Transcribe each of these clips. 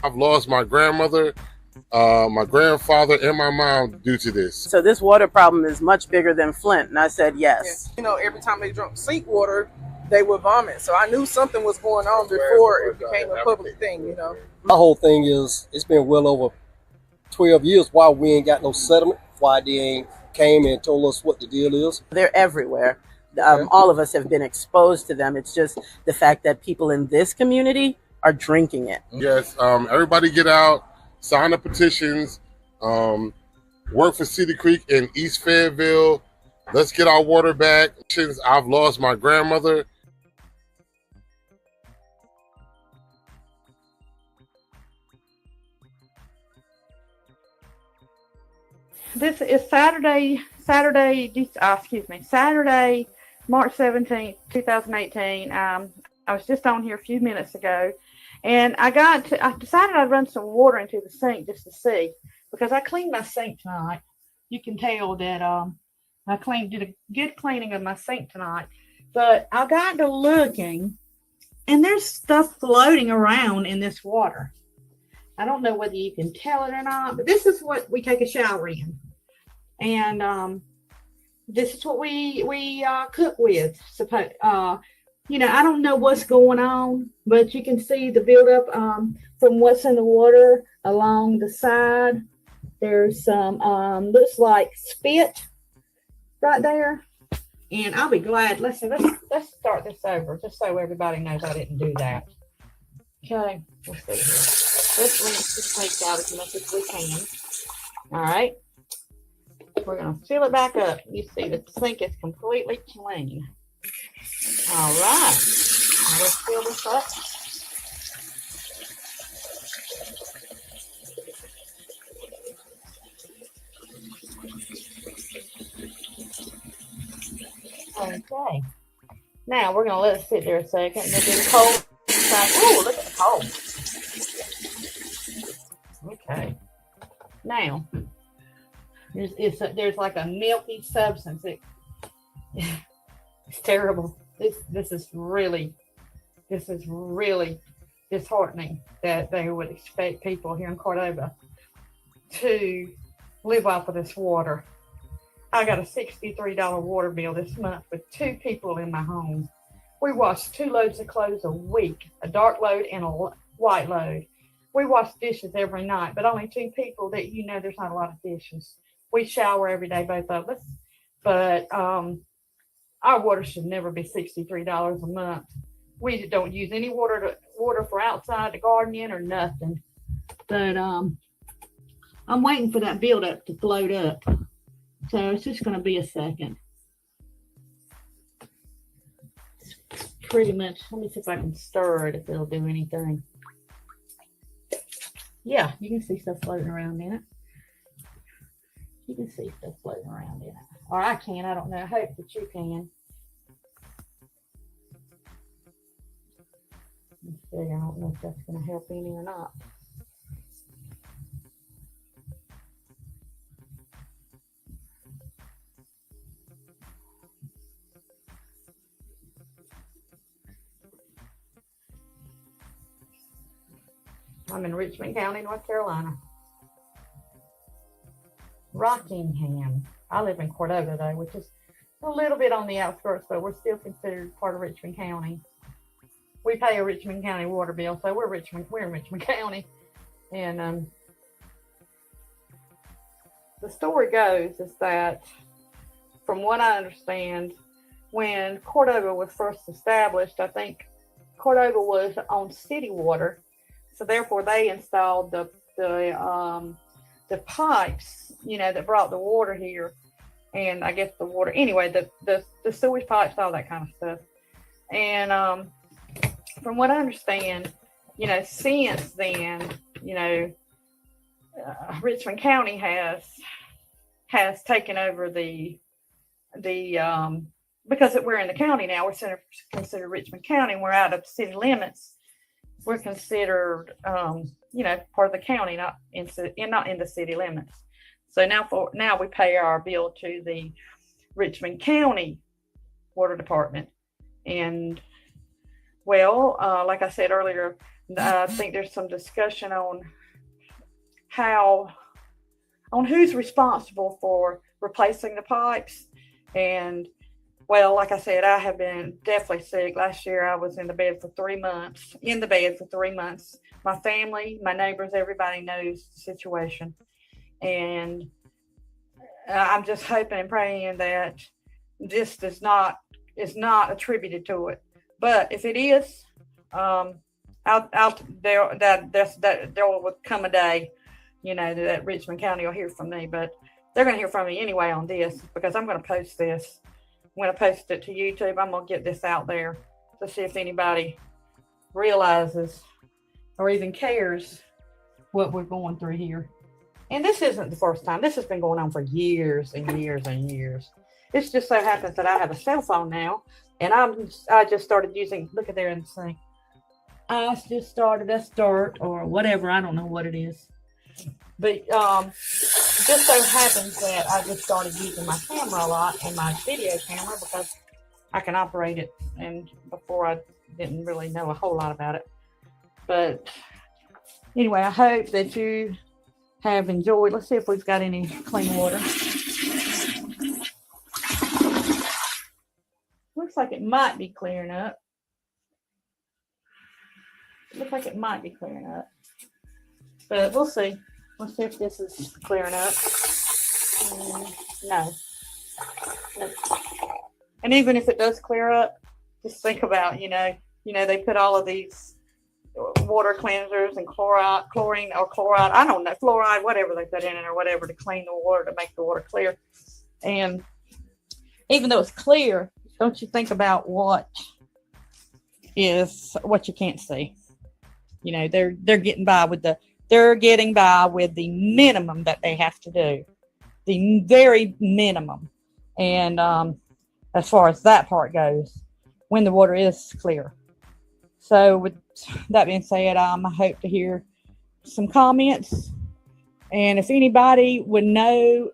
I've lost my grandmother, my grandfather, and my mom due to this. So this water problem is much bigger than Flint. And I said yes. You know, every time they drank sink water, they would vomit. So I knew something was going on before it became a public thing, you know. My whole thing is, it's been well over 12 years. Why we ain't got no settlement? Why they ain't came and told us what the deal is? They're everywhere. All of us have been exposed to them. It's just the fact that people in this community are drinking it. Yes, everybody get out, sign the petitions, work for Cedar Creek in East Fayetteville. Let's get our water back. Since I've lost my grandmother. This is Saturday, March 17th, 2018. I was just on here a few minutes ago, and I decided I'd run some water into the sink just to see, because I cleaned my sink tonight. You can tell that I did a good cleaning of my sink tonight, but I got to looking, and there's stuff floating around in this water. I don't know whether you can tell it or not, but this is what we take a shower in. And this is what we cook with. You know, I don't know what's going on, but you can see the buildup from what's in the water along the side. There's some, looks like spit right there. And I'll be glad. Let's start this over, just so everybody knows I didn't do that. Okay, let's see here. Let's rinse the sink out as much as we can. All right. We're going to fill it back up. You see the sink is completely clean. All right. Now let's fill this up. Okay. Now we're going to let it sit there a second and then get it cold. Oh, look at the cold. Okay. Now, there's like a milky substance. It's terrible. This is really disheartening that they would expect people here in Cordova to live off of this water. I got a $63 water bill this month with 2 people in my home. We wash 2 loads of clothes a week, a dark load and a white load. We wash dishes every night, but only 2 people that, you know, there's not a lot of dishes. We shower every day, both of us, but our water should never be $63 a month. We don't use any water for outside the gardening or nothing. But I'm waiting for that buildup to float up. So it's just going to be a second. It's pretty much, let me see if I can stir it, if it'll do anything. Yeah, you can see stuff floating around in it. You can see stuff floating around in it. Or I can, I don't know. I hope that you can. Let's see, I don't know if that's going to help any or not. I'm in Richmond County, North Carolina. Rockingham. I live in Cordova, though, which is a little bit on the outskirts, but we're still considered part of Richmond County. We pay a Richmond County water bill, so we're in Richmond County. And the story goes is that, from what I understand, when Cordova was first established, I think Cordova was on city water. So therefore, they installed the pipes, you know, that brought the water here, and I guess the water anyway, the sewage pipes, all that kind of stuff. And from what I understand, you know, since then, you know, Richmond County has taken over the because we're in the county now, we're considered Richmond County. We're out of city limits. We're considered, you know, part of the county, not in the city limits. So now we pay our bill to the Richmond County Water Department. And well, like I said earlier, I think there's some discussion on who's responsible for replacing the pipes. And well, like I said, I have been definitely sick. Last year I was in the bed for 3 months, My family, my neighbors, everybody knows the situation. And I'm just hoping and praying that this is not attributed to it. But if it is, there will come a day, that Richmond County will hear from me. But they're going to hear from me anyway on this, because I'm going to post this. I'm going to post it to YouTube. I'm going to get this out there to see if anybody realizes or even cares what we're going through here. And this isn't the first time. This has been going on for years and years and years. It just so happens that I have a cell phone now, and I just started using, look at there in the sink. I just started a start or whatever. I don't know what it is. But just so happens that I just started using my camera a lot, and my video camera, because I can operate it. And before I didn't really know a whole lot about it. But anyway, I hope that you have enjoyed. Let's see if we've got any clean water. Looks like it might be clearing up. Looks like it might be clearing up. But we'll see. Let's see if this is clearing up. No. And even if it does clear up, just think about, they put all of these water cleansers and chlorine, I don't know, fluoride, whatever they put in it or whatever to clean the water, to make the water clear. And even though it's clear, don't you think about what you can't see. They're getting by with the minimum that they have to do, the very minimum. And as far as that part goes, when the water is clear. So with that being said, I hope to hear some comments. And if anybody would know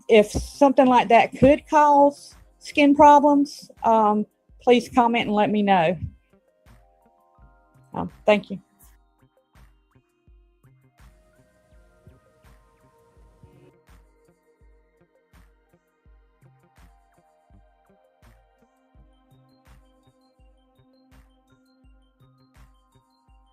if something like that could cause skin problems, please comment and let me know. Thank you.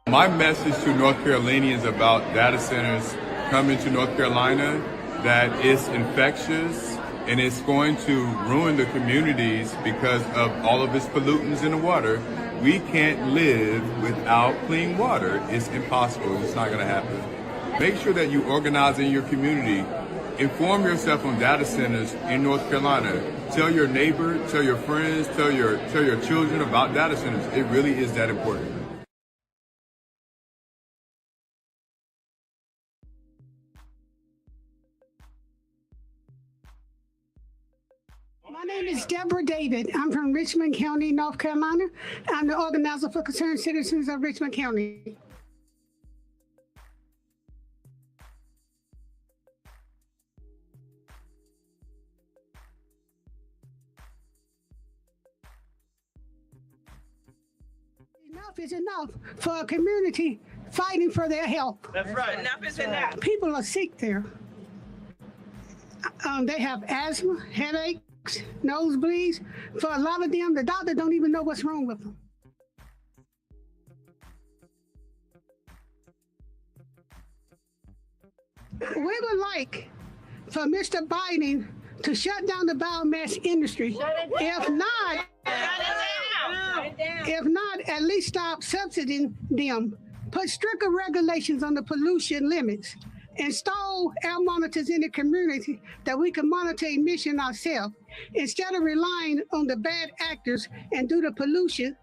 My message to North Carolinians about data centers coming to North Carolina, that it's infectious and it's going to ruin the communities because of all of its pollutants in the water. We can't live without clean water. It's impossible. It's not going to happen. Make sure that you organize in your community. Inform yourself on data centers in North Carolina. Tell your neighbor, tell your friends, tell your children about data centers. It really is that important. My name is Deborah David. I'm from Richmond County, North Carolina. I'm the organizer for Concerned Citizens of Richmond County. Enough is enough for a community fighting for their health. That's right. Enough is enough. People are sick there. They have asthma, headaches, nosebleeds. For a lot of them, the doctor don't even know what's wrong with them. We would like for Mr. Biden to shut down the biomass industry. If not, at least stop subsidizing them. Put stricter regulations on the pollution limits. Install air monitors in the community that we can monitor emission ourselves instead of relying on the bad actors and do the polluting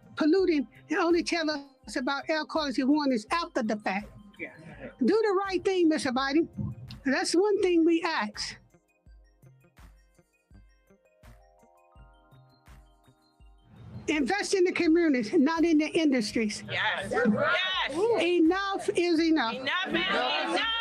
and only tell us about air quality warnings after the fact. Do the right thing, Mr. Biden. That's one thing we ask. Invest in the communities, not in the industries. Yes. Yes. Enough is enough. Enough is enough.